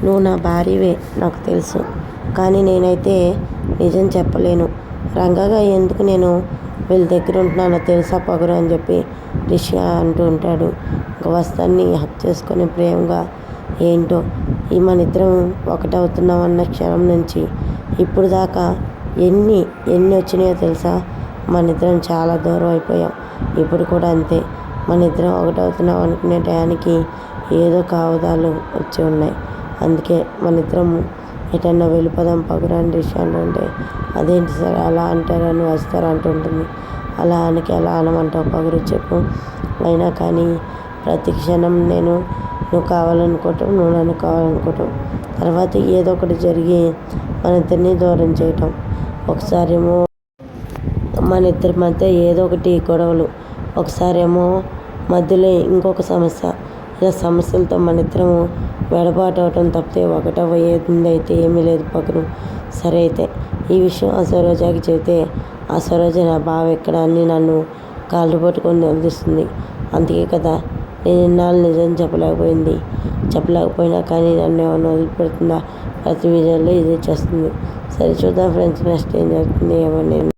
నువ్వు నా భార్యవే నాకు తెలుసు. కానీ నేనైతే నిజం చెప్పలేను. రంగగా ఎందుకు నేను వీళ్ళ దగ్గర ఉంటున్నానో తెలుసా పొగరు అని చెప్పి రిషి అంటూ ఉంటాడు. ఇంక వస్తాన్ని హక్ చేసుకొని ప్రేమగా ఏంటో ఈ మన ఇద్దరం ఒకటవుతున్నాం అన్న క్షణం నుంచి ఇప్పుడు దాకా ఎన్ని ఎన్ని వచ్చినాయో తెలుసా. మన ఇద్దరం చాలా దూరం అయిపోయాం. ఇప్పుడు కూడా అంతే. మన ఇద్దరం ఒకటవుతున్నాం అనుకునే టయానికి ఏదో కావదాలు వచ్చి ఉన్నాయి. అందుకే మన ఇద్దరం ఎటన్నా వెళ్ళిపోదాం పొగరు అని రిషి అంటుంటే అదేంటి సార్ అలా అంటారని వస్తారు అంటుంటుంది. అలా ఎలా అనమంటావు పొగరు చెప్పు. అయినా కానీ ప్రతి క్షణం నువ్వు కావాలనుకోవటం, నువ్వు నన్ను కావాలనుకోవటం, తర్వాత ఏదో ఒకటి జరిగి మన ఇద్దరిని దూరం చేయటం. ఒకసారేమో మన ఇద్దరి మధ్య ఏదో ఒకటి గొడవలు, ఒకసారేమో మధ్యలో ఇంకొక సమస్య. ఇలా సమస్యలతో మన ఇద్దరము వెడబాటు అవటం తప్పితే ఒకటవ్వేది అయితే ఏమీ లేదు పొగరు. సరే అయితే ఈ విషయం ఆ సరోజాకి చెబితే ఆ సరోజ నా బావ ఎక్కడ అని నన్ను కాళ్ళు పట్టుకొని నిలదీస్తుంది. అందుకే కదా నేను ఇన్నాళ్ళు నిజం చెప్పలేకపోయినా కానీ నన్ను ఏమన్నా వదిలిపెడుతుందా? ప్రతి విజయంలో ఇదే చేస్తుంది. సరే చూద్దాం ఫ్రెండ్స్, నెక్స్ట్ ఏం జరుగుతుంది ఏమో.